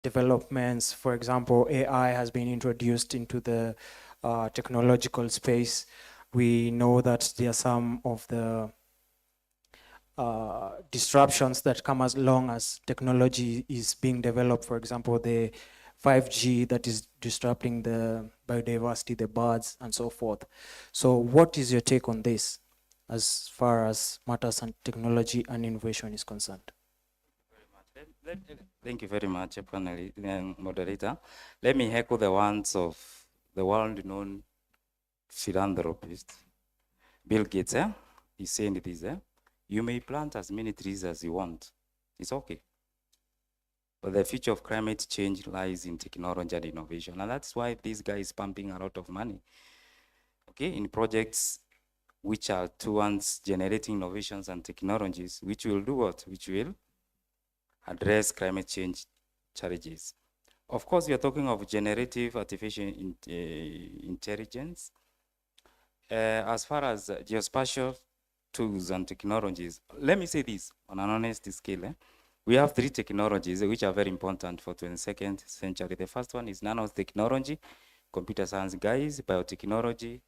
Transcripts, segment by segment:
developments. For example, AI has been introduced into the technological space. We know that there are some of the disruptions that come as long as technology is being developed. For example, the 5G that is disrupting the biodiversity, the birds, and so forth. So what is your take on this as far as matters and technology and innovation is concerned? Thank you very much, moderator. Let me echo the words of the world-known philanthropist, Bill Gates. He's saying this, you may plant as many trees as you want. It's okay. But the future of climate change lies in technology and innovation. And that's why this guy is pumping a lot of money, okay, in projects which are towards generating innovations and technologies, which will do what? Which will address climate change challenges. Of course, we are talking of generative artificial intelligence. As far as geospatial tools and technologies, let me say this on an honest scale. We have 3 technologies which are very important for 22nd century. The first one is nanotechnology, computer science guys, biotechnology,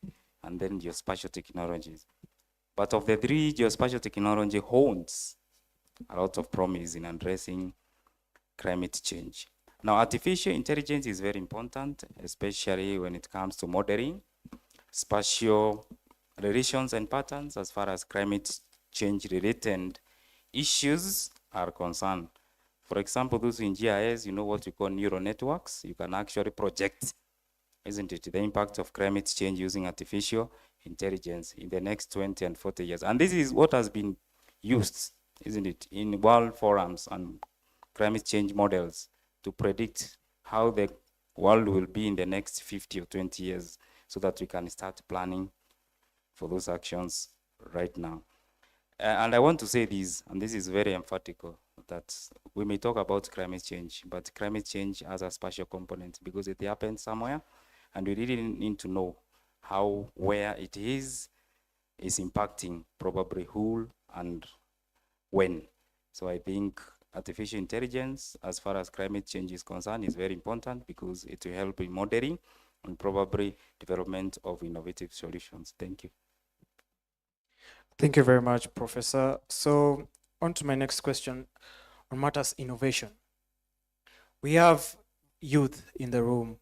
and then geospatial technologies. But of the 3, geospatial technology holds a lot of promise in addressing climate change. Now, artificial intelligence is very important, especially when it comes to modeling spatial relations and patterns as far as climate change related issues are concerned. For example, those in GIS, you know what we call neural networks. You can actually project, isn't it, the impact of climate change using artificial intelligence in the next 20 and 40 years. And this is what has been used, isn't it, in world forums and climate change models to predict how the world will be in the next 50 or 20 years so that we can start planning for those actions right now. And I want to say this, and this is very emphatic, that we may talk about climate change, but climate change has a spatial component because it happens somewhere, and we really need to know how, where it is impacting probably who and when. So I think artificial intelligence, as far as climate change is concerned, is very important because it will help in modeling and probably development of innovative solutions. Thank you. Thank you very much, Professor. So on to my next question on matters innovation. We have youth in the room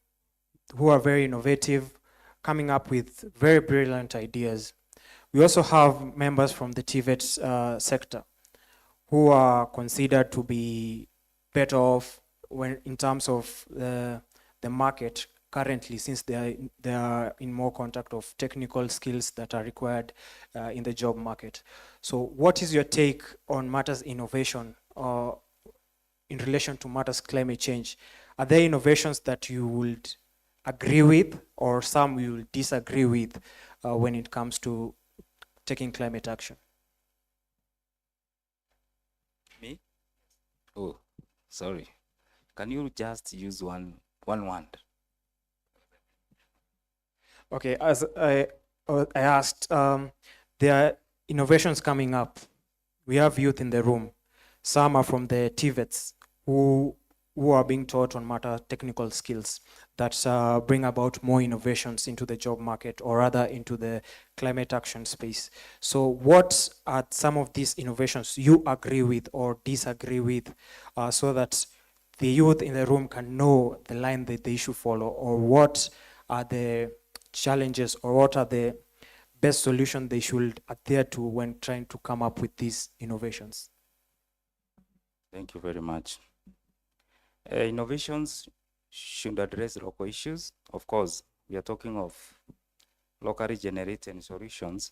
who are very innovative, coming up with very brilliant ideas. We also have members from the TVET sector who are considered to be better off when in terms of the market currently, since they are in more contact of technical skills that are required in the job market. So what is your take on matters innovation in relation to matters climate change? Are there innovations that you would agree with or some you will disagree with when it comes to taking climate action? Me? Oh, sorry. Can you just use one word? Okay, as I asked, there are innovations coming up. We have youth in the room. Some are from the TVETs who are being taught on matter technical skills that bring about more innovations into the job market or rather into the climate action space. So what are some of these innovations you agree with or disagree with so that the youth in the room can know the line that they should follow, or what are the challenges or what are the best solutions they should adhere to when trying to come up with these innovations? Thank you very much. Innovations should address local issues. Of course, we are talking of locally generated solutions.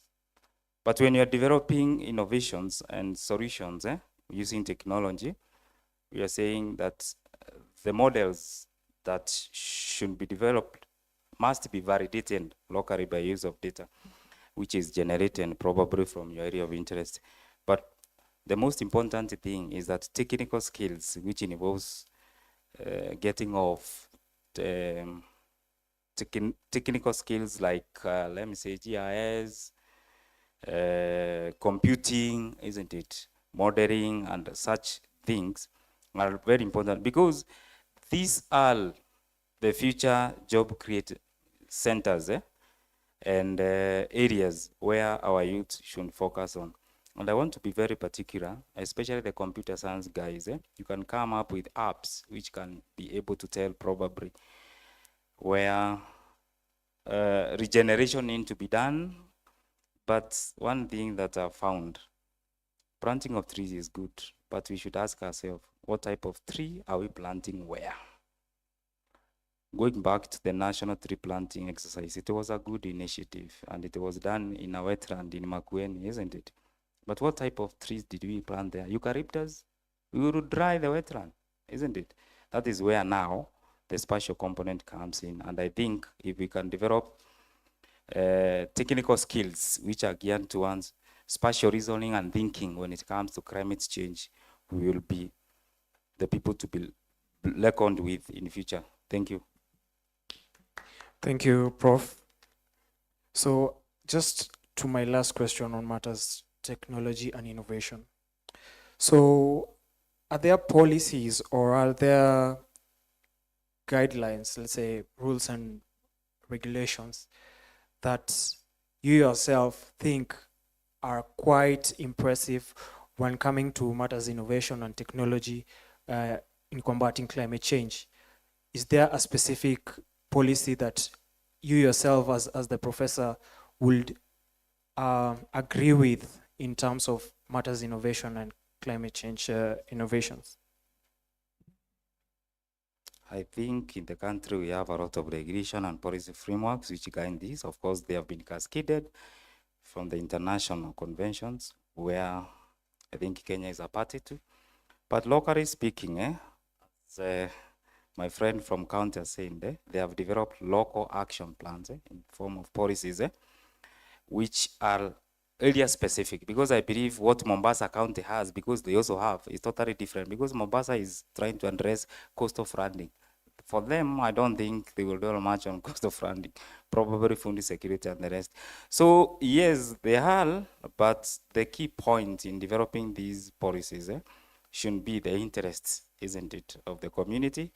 But when you're developing innovations and solutions using technology, we are saying that the models that should be developed must be validated locally by use of data, which is generated probably from your area of interest. But the most important thing is that technical skills, which involves getting off technical skills like, let me say, GIS, computing, isn't it? Modeling and such things are very important because These are the future job create centers and areas where our youth should focus on. And I want to be very particular, especially the computer science guys. You can come up with apps which can be able to tell probably where regeneration need to be done. But one thing that I found, planting of trees is good, but we should ask ourselves, what type of tree are we planting where? Going back to the national tree planting exercise, it was a good initiative and it was done in a wetland in Makueni, isn't it? But what type of trees did we plant there? Eucalyptus? We would dry the wetland, isn't it? That is where now the spatial component comes in. And I think if we can develop technical skills which are geared towards spatial reasoning and thinking when it comes to climate change, we will be the people to be reckoned with in the future. Thank you. Thank you, Prof. So just to my last question on matters technology and innovation. So are there policies or are there guidelines, let's say rules and regulations that you yourself think are quite impressive when coming to matters innovation and technology in combating climate change? Is there a specific policy that you yourself as the professor would agree with in terms of matters innovation and climate change innovations? I think in the country we have a lot of regulation and policy frameworks which guide this. Of course, they have been cascaded from the international conventions where I think Kenya is a party to. But locally speaking, as my friend from county is saying, they have developed local action plans in form of policies which are area specific, because I believe what Mombasa County has, because they also have, is totally different, because Mombasa is trying to address cost of funding. For them, I don't think they will do much on cost of funding, probably food security and the rest. So yes, they are, but the key point in developing these policies should be the interests, isn't it, of the community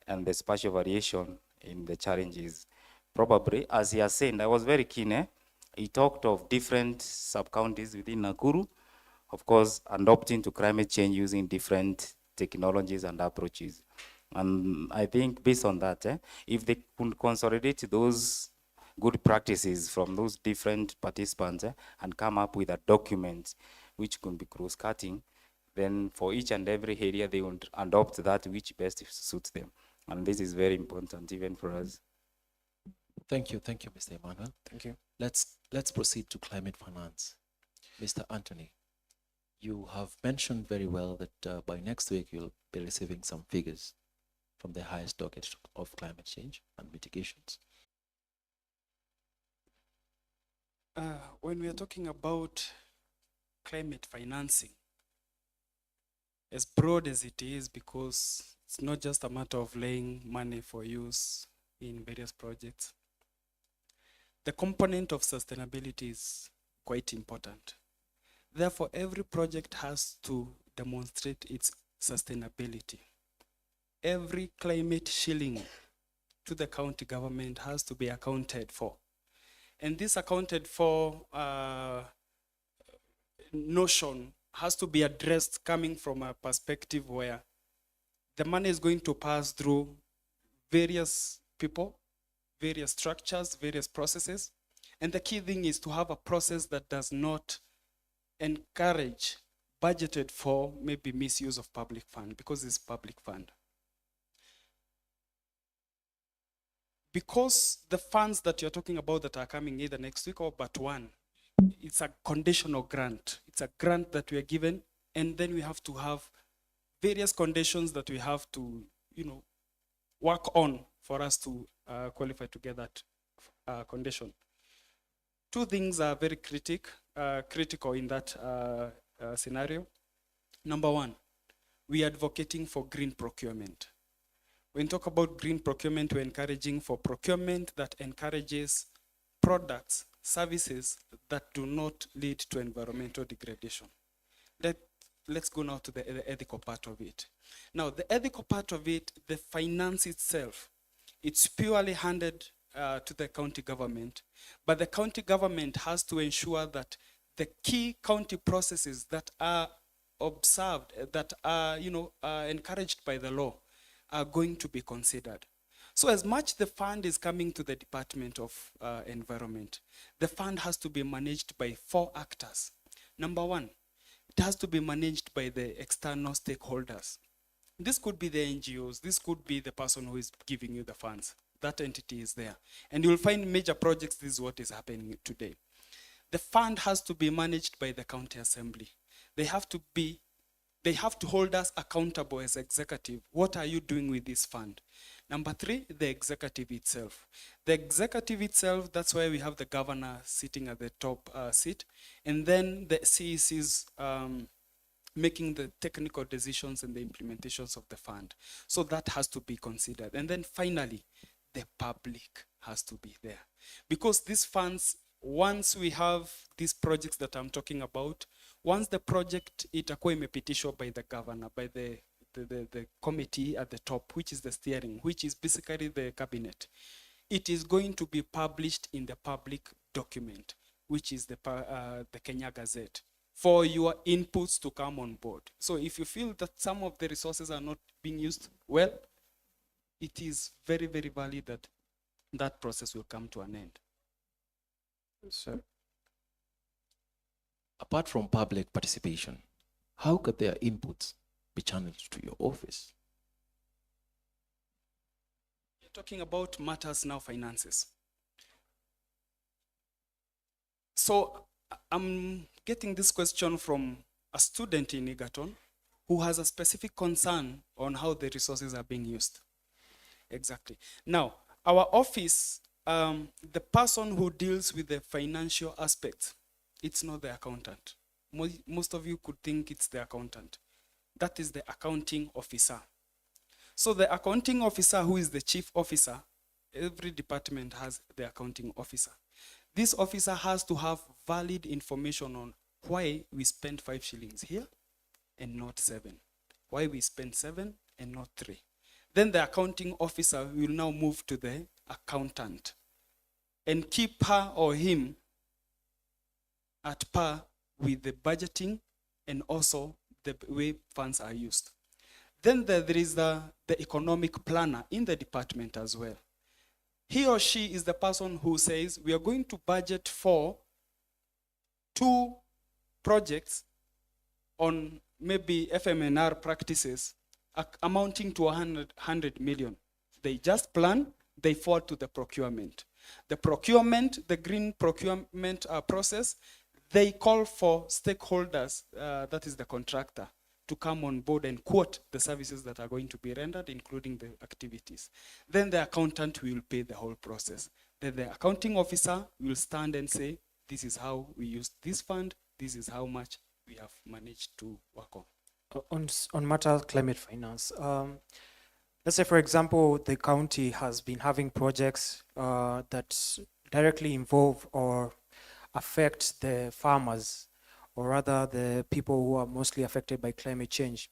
and the spatial variation in the challenges. Probably, as he has said, I was very keen. He talked of different sub-counties within Nakuru, of course, adopting to climate change using different technologies and approaches. And I think based on that, if they could consolidate those good practices from those different participants and come up with a document which could be cross-cutting, then for each and every area, they would adopt that which best suits them. And this is very important even for us. Thank you, Mr. Emmanuel. Thank you. Let's proceed to climate finance. Mr. Anthony, you have mentioned very well that by next week you'll be receiving some figures from the highest docket of climate change and mitigations. When we are talking about climate financing, as broad as it is, because it's not just a matter of laying money for use in various projects, the component of sustainability is quite important. Therefore, every project has to demonstrate its sustainability. Every climate shilling to the county government has to be accounted for. And this accounted for notion has to be addressed coming from a perspective where the money is going to pass through various people, various structures, various processes. And the key thing is to have a process that does not encourage budgeted for maybe misuse of public fund, because it's public fund. Because the funds that you're talking about that are coming either next week or but one, it's a conditional grant. It's a grant that we are given, and then we have to have various conditions that we have to, work on for us to qualify to get that condition. Two things are very critical in that scenario. Number one, we are advocating for green procurement. When we talk about green procurement, we're encouraging for procurement that encourages products, services that do not lead to environmental degradation. Let's go now to the ethical part of it. Now, the ethical part of it, the finance itself, it's purely handed to the county government, but the county government has to ensure that the key county processes that are observed, that are, encouraged by the law, are going to be considered. So as much the fund is coming to the Department of Environment, the fund has to be managed by 4 actors. Number 1, it has to be managed by the external stakeholders. This could be the NGOs, this could be the person who is giving you the funds. That entity is there. And you'll find major projects, this is what is happening today. The fund has to be managed by the county assembly. They have to hold us accountable as executive. What are you doing with this fund? Number 3, the executive itself. The executive itself, that's why we have the governor sitting at the top seat. And then the CECs making the technical decisions and the implementations of the fund. So that has to be considered. And then finally, the public has to be there. Because these funds, once we have these projects that I'm talking about, once the project itakuwa imepitishwa by the governor, by the committee at the top, which is the steering, which is basically the cabinet, it is going to be published in the public document, which is the Kenya Gazette, for your inputs to come on board. So if you feel that some of the resources are not being used well, it is very, very valid that that process will come to an end. Sir. Apart from public participation, how could their inputs be channeled to your office? You're talking about matters now, finances. So I'm getting this question from a student in Egerton who has a specific concern on how the resources are being used. Exactly. Now, our office, the person who deals with the financial aspects, it's not the accountant. Most of you could think it's the accountant. That is the accounting officer. So the accounting officer, who is the chief officer, every department has the accounting officer. This officer has to have valid information on why we spent 5 shillings here and not 7. Why we spent 7 and not 3. Then the accounting officer will now move to the accountant and keep her or him at par with the budgeting and also the way funds are used. Then there is the economic planner in the department as well. He or she is the person who says, we are going to budget for 2 projects on maybe FMNR practices amounting to 100 million. They just plan, they forward to the procurement. The procurement, the green procurement process, they call for stakeholders, that is the contractor, to come on board and quote the services that are going to be rendered, including the activities. Then the accountant will pay the whole process. Then the accounting officer will stand and say, this is how we used this fund, this is how much we have managed to work on. On matter climate finance, let's say, for example, the county has been having projects that directly involve or affect the farmers, or rather the people who are mostly affected by climate change.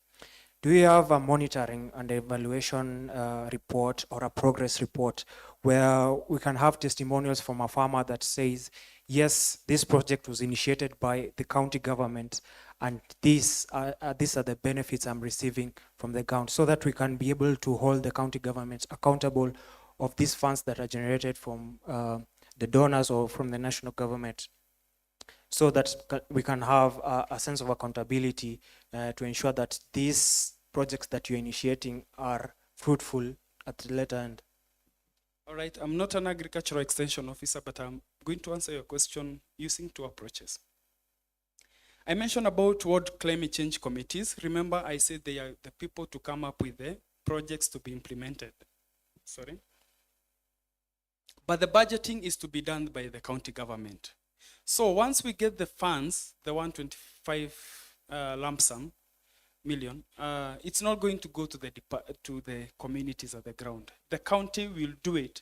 Do you have a monitoring and evaluation report or a progress report where we can have testimonials from a farmer that says, yes, this project was initiated by the county government and these are the benefits I'm receiving from the county, so that we can be able to hold the county government accountable of these funds that are generated from the donors or from the national government, so that we can have a sense of accountability to ensure that these projects that you're initiating are fruitful at the later end. All right, I'm not an agricultural extension officer, but I'm going to answer your question using 2 approaches. I mentioned about what climate change committees. Remember, I said they are the people to come up with the projects to be implemented. Sorry. But the budgeting is to be done by the county government. So once we get the funds, the 125 lump sum million, it's not going to go to the communities at the ground. The county will do it,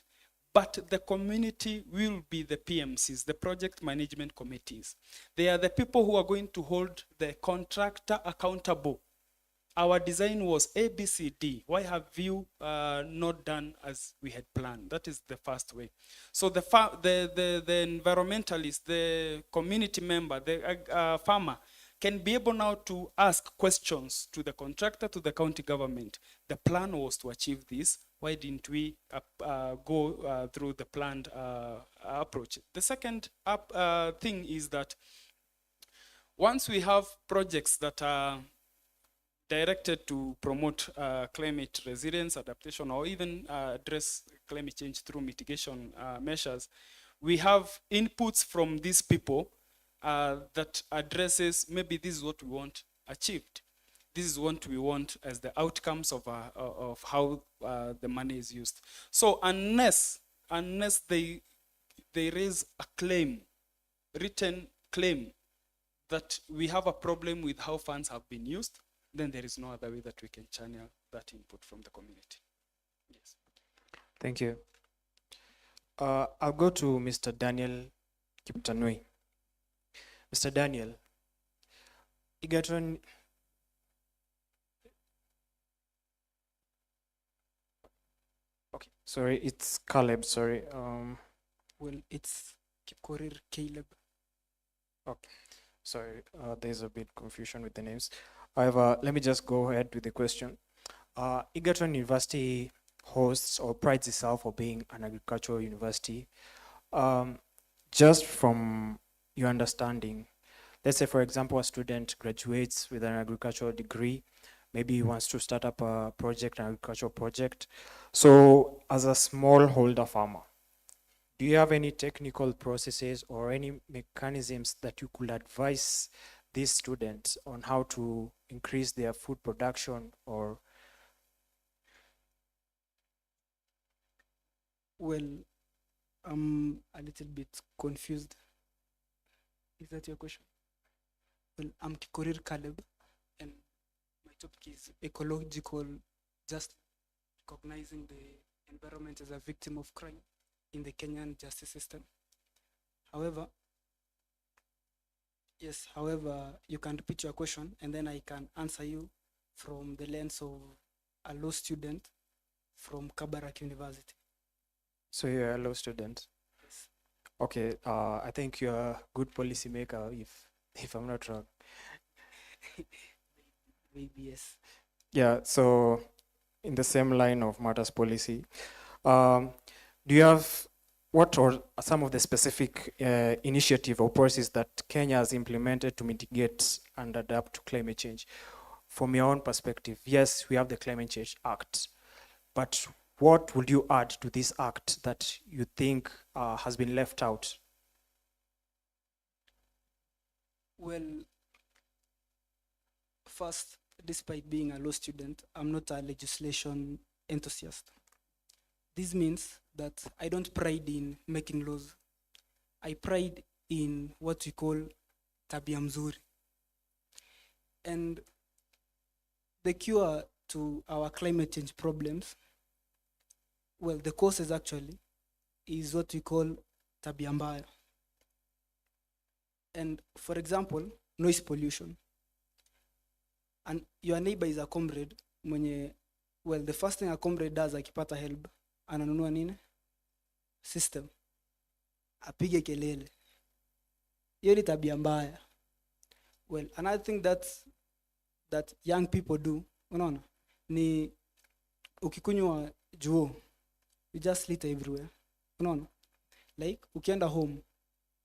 but the community will be the PMCs, the project management committees. They are the people who are going to hold the contractor accountable our design was A, B, C, D. Why have you not done as we had planned? That is the first way. So the environmentalist, the community member, the farmer can be able now to ask questions to the contractor, to the county government. The plan was to achieve this. Why didn't we go through the planned approach? The second thing is that once we have projects that are directed to promote climate resilience, adaptation, or even address climate change through mitigation measures, we have inputs from these people that addresses maybe this is what we want achieved. This is what we want as the outcomes of how the money is used. So unless they raise a claim, written claim, that we have a problem with how funds have been used, then there is no other way that we can channel that input from the community. Yes. Thank you. I'll go to Mr. Daniel Kiptanui. Mr. Daniel, Egerton, okay, sorry, it's Caleb, sorry. Well, it's Kipkorir Caleb. Okay, sorry, there's a bit confusion with the names. However, let me just go ahead with the question. Egerton University hosts or prides itself for being an agricultural university. Just from your understanding, let's say, for example, a student graduates with an agricultural degree, maybe he wants to start up a project, an agricultural project. So as a smallholder farmer, do you have any technical processes or any mechanisms that you could advise these students on how to increase their food production? Or Well, I'm a little bit confused. Is that your question? Well, I'm Kikorir Caleb, and my topic is ecological justice, recognizing the environment as a victim of crime in the Kenyan justice system. However, you can repeat your question, and then I can answer you from the lens of a law student from Kabarak University. so you're a law student? Yes. Okay, I think you're a good policymaker, if I'm not wrong. Maybe yes. Yeah, so in the same line of matters policy, do you have what are some of the specific initiative or policies that Kenya has implemented to mitigate and adapt to climate change? From your own perspective, yes, we have the Climate Change Act, but what would you add to this act that you think has been left out? Well, first, despite being a law student, I'm not a legislation enthusiast. This means that I don't pride in making laws. I pride in what we call tabia mzuri. And the cure to our climate change problems, well, the causes actually, is what we call tabia mbaya. And for example, noise pollution. And your neighbor is a comrade mwenye, well, the first thing a comrade does akipata help, ananunua nini? System. Apige kelele. Hiyo ni tabia mbaya. Well, another thing that young people do, unaona, ni ukikunywa juo, you just litter everywhere. Unaona? Like, ukienda home,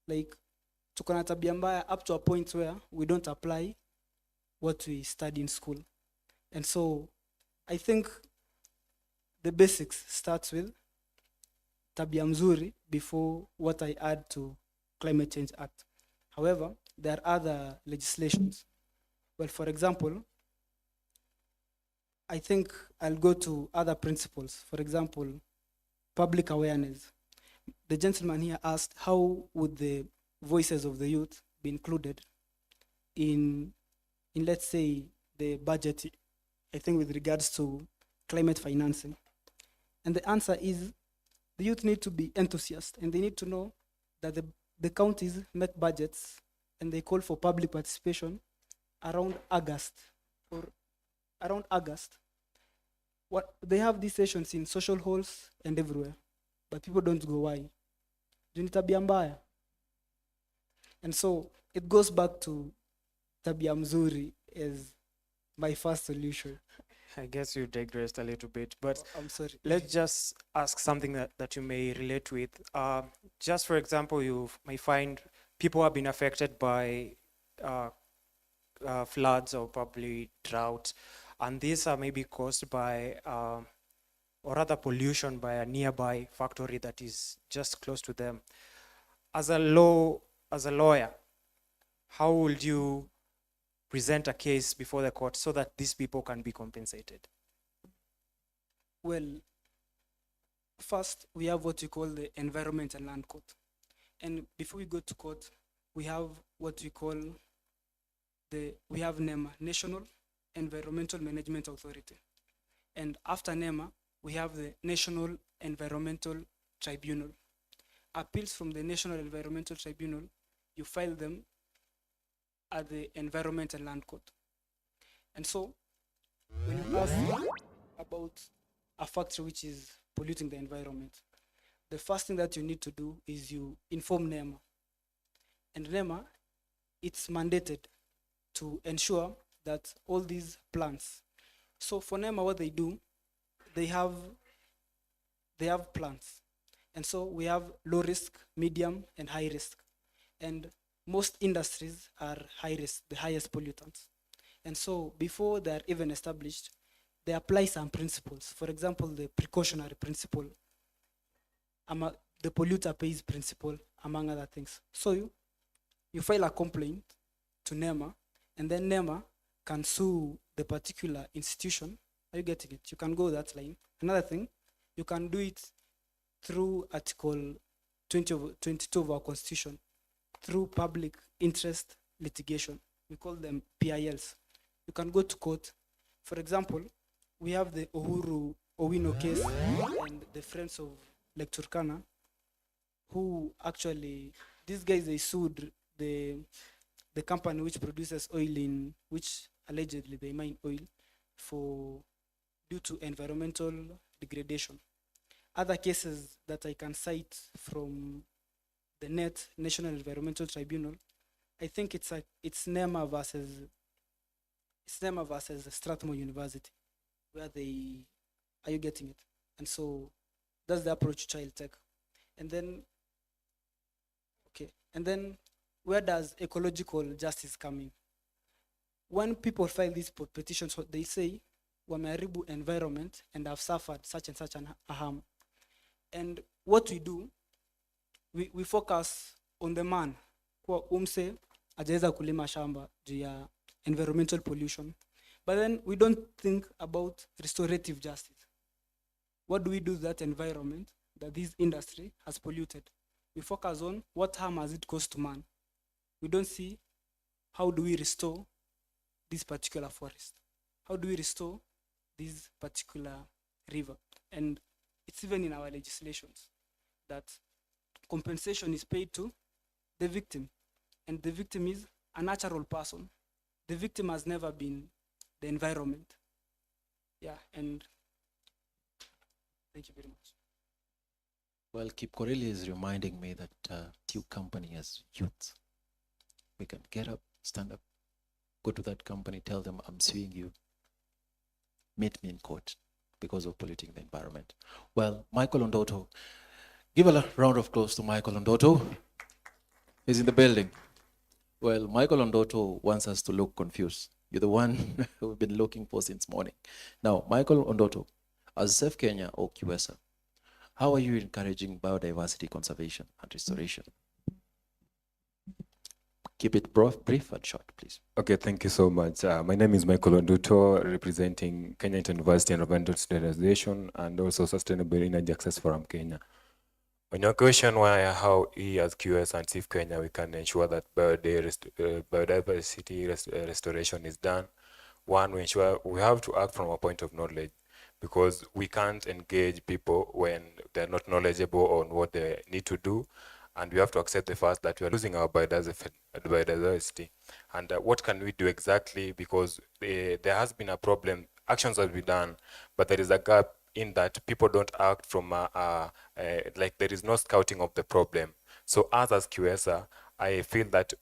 like, tuko na tabia mbaya up to a point where we don't apply what we study in school. And so I think the basics starts with tabia mzuri before what I add to Climate Change Act. However, there are other legislations. Well, for example, I think I'll go to other principles. For example, public awareness. The gentleman here asked how would the voices of the youth be included in let's say the budget, I think with regards to climate financing. And the answer is the youth need to be enthusiastic, and they need to know that the counties make budgets and they call for public participation around August or around August, what they have these sessions in social halls and everywhere, but people don't go. Why? Juu ni tabia mbaya. And so it goes back to tabia mzuri as my first solution. I guess you digressed a little bit, but I'm sorry. let's just ask something that you may relate with. Just for example, you may find people have been affected by floods or probably drought, and these are maybe caused by, or rather pollution by a nearby factory that is just close to them. As a lawyer, how would you present a case before the court so that these people can be compensated? Well, first we have what we call the Environment and Land Court. And before we go to court, we have what we call we have NEMA, National Environmental Management Authority. And after NEMA, we have the National Environmental Tribunal. Appeals from the National Environmental Tribunal, you file them at the Environment and Land Court. And so, when you ask about a factory which is polluting the environment, the first thing that you need to do is you inform NEMA. And NEMA, it's mandated to ensure that all these plants. So for NEMA, what they do, they have plants. And so we have low risk, medium, and high risk. And most industries are high risk, the highest pollutants. And so before they're even established, they apply some principles. For example, the precautionary principle, the polluter pays principle, among other things. So you file a complaint to NEMA, and then NEMA can sue the particular institution. Are you getting it? You can go that line. Another thing, you can do it through Article 22 of our Constitution, through public interest litigation. We call them PILs. You can go to court. For example, we have the Uhuru Owino case and the Friends of Lake Turkana, who actually, these guys, they sued the company which produces oil which allegedly they mine oil due to environmental degradation. Other cases that I can cite from the National Environmental Tribunal, I think it's NEMA versus Strathmore University, where are you getting it? And so that's the approach child take. And then where does ecological justice come in? When people file these petitions, they say, wameharibu environment and have suffered such and such a harm. And what we do, we focus on the man, kwa umse hajaweza kulima shamba juu ya environmental pollution. But then we don't think about restorative justice. What do we do to that environment that this industry has polluted? We focus on what harm has it caused to man. We don't see how do we restore this particular forest? How do we restore this particular river? And it's even in our legislations that compensation is paid to the victim. And the victim is a natural person. The victim has never been the environment. Yeah, and thank you very much. Well, Kip Koreli is reminding me that your company as youth, we can get up, stand up, go to that company, tell them I'm suing you, meet me in court because of polluting the environment. Well, Michael Ondoto, give a round of applause to Michael Ondoto. He's in the building. Well, Michael Ondoto wants us to look confused. You're the one we've been looking for since morning. Now, Michael Ondoto, as Safe Kenya or QSA, how are you encouraging biodiversity conservation and restoration? Keep it brief and short, please. Okay, thank you so much. My name is Michael Onduto, representing Kenya University Environmental Standardization and also Sustainable Energy Access Forum Kenya. On your question how we as QS and Safe Kenya we can ensure that biodiversity restoration is done, one, we ensure we have to act from a point of knowledge, because we can't engage people when they're not knowledgeable on what they need to do. and we have to accept the fact that we are losing our biodiversity. And what can we do exactly? Because there has been a problem. Actions have been done, but there is a gap in that people don't act from like there is no scouting of the problem. So us as QSA, I feel that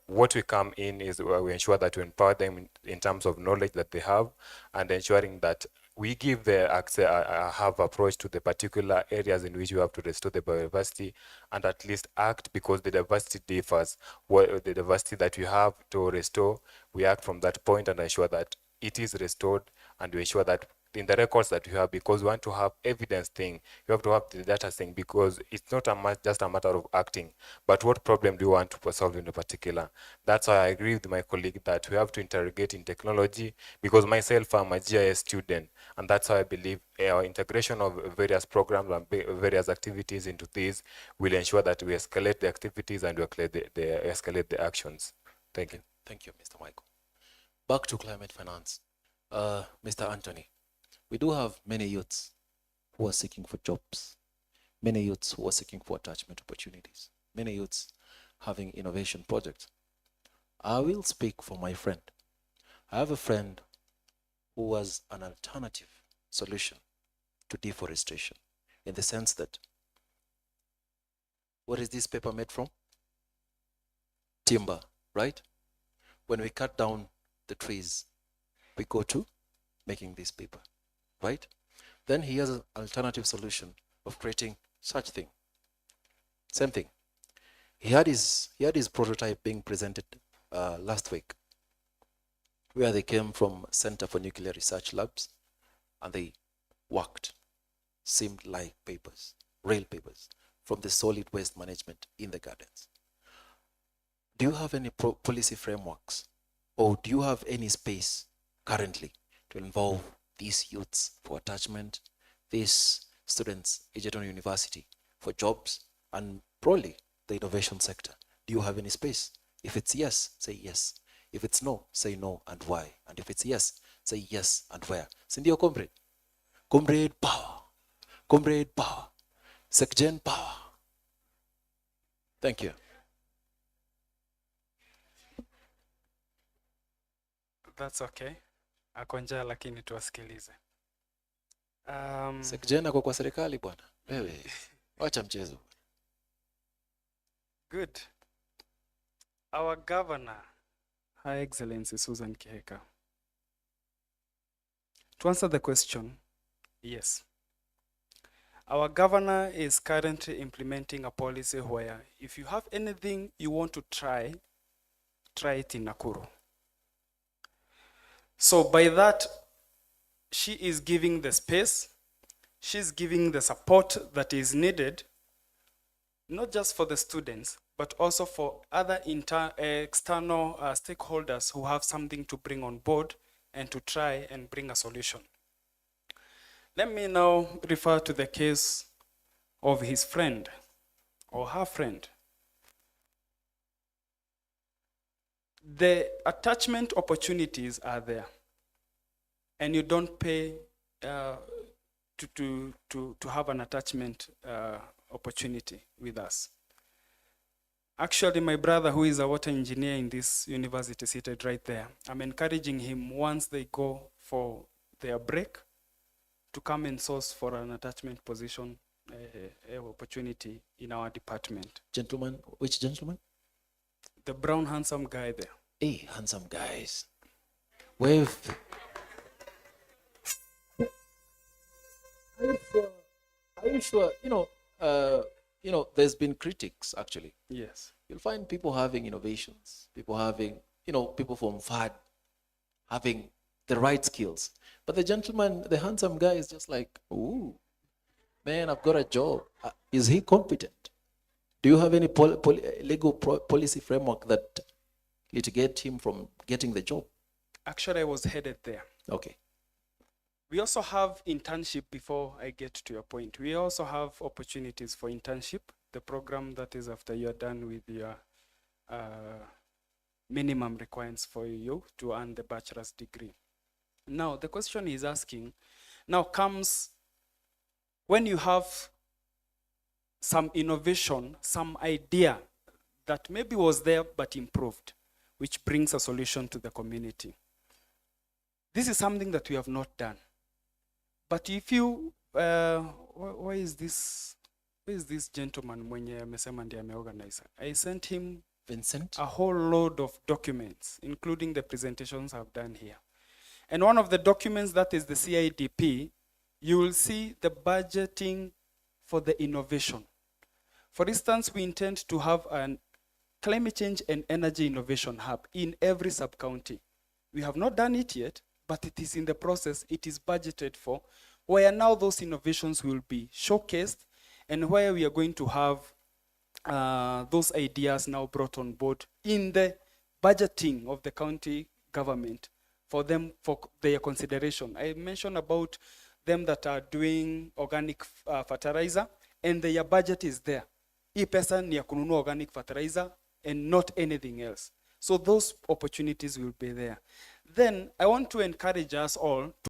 what we come in is we ensure that we empower them in terms of knowledge that they have, and ensuring that we give the access, have approach to the particular areas in which you have to restore the biodiversity, and at least act, because the diversity differs. What the diversity that you have to restore, we act from that point and ensure that it is restored, and we ensure that in the records that you have, because we want to have evidence thing, you have to have the data thing, because it's not just a matter of acting, but what problem do you want to solve in a particular. That's why I agree with my colleague that we have to interrogate in technology, because myself, I'm a GIS student, and that's why I believe our integration of various programs and various activities into this will ensure that we escalate the activities and we escalate the actions. Thank you. Thank you, Mr. Michael. Back to climate finance. Mr. Anthony, we do have many youths who are seeking for jobs, many youths who are seeking for attachment opportunities, many youths having innovation projects. I will speak for my friend. I have a friend who was an alternative solution to deforestation, in the sense that, what is this paper made from? Timber, right? When we cut down the trees, we go to making this paper, right? Then he has an alternative solution of creating such thing. Same thing. He had his prototype being presented last week, where they came from Center for Nuclear Research Labs, and they worked, seemed like papers, real papers, from the solid waste management in the gardens. Do you have any policy frameworks, or do you have any space currently to involve these youths for attachment, these students at Egerton University for jobs, and probably the innovation sector? Do you have any space? If it's yes, say yes. If it's no, say no and why. And if it's yes, say yes and where. Sindio, comrade? Comrade power. Comrade power. Secgen power. Thank you. That's okay. Ako njaa lakini tuwasikilize. Secgen ako kwa serikali bwana. Wewe, wacha mchezo. Good. Our governor, Her Excellency Susan Kihika. To answer the question, yes. Our governor is currently implementing a policy where if you have anything you want to try it in Nakuru. So by that, she is giving the space, she's giving the support that is needed, not just for the students, but also for other external stakeholders who have something to bring on board and to try and bring a solution. Let me now refer to the case of his friend or her friend. The attachment opportunities are there, and you don't pay to have an attachment opportunity with us. Actually, my brother, who is a water engineer in this university, seated right there, I'm encouraging him once they go for their break to come and source for an attachment position opportunity in our department. Gentleman, which gentleman? The brown handsome guy there. Hey, handsome guys. Wave. Are you sure? There's been critics actually. Yes. You'll find people having innovations, people having, people from FAD having the right skills. But the gentleman, the handsome guy is just like, ooh, man, I've got a job. Is he competent? Do you have any legal policy framework that litigate him from getting the job? Actually, I was headed there. Okay. We also have internship before I get to your point. We also have opportunities for internship, the program that is after you're done with your minimum requirements for you to earn the bachelor's degree. Now, the question he's asking now comes when you have some innovation, some idea that maybe was there but improved, which brings a solution to the community. This is something that we have not done. But if you, why is this gentleman mwenye amesema ndiye ameorganize? I sent him Vincent? a whole load of documents, including the presentations I've done here. And one of the documents that is the CIDP, you will see the budgeting for the innovation. For instance, we intend to have an climate change and energy innovation hub in every sub-county. We have not done it yet, but it is in the process, it is budgeted for, where now those innovations will be showcased and where we are going to have those ideas now brought on board in the budgeting of the county government for them, for their consideration. I mentioned about them that are doing organic fertilizer, and their budget is there. Hii pesa ni ya kununua organic fertilizer and not anything else. So those opportunities will be there. Then I want to encourage us all to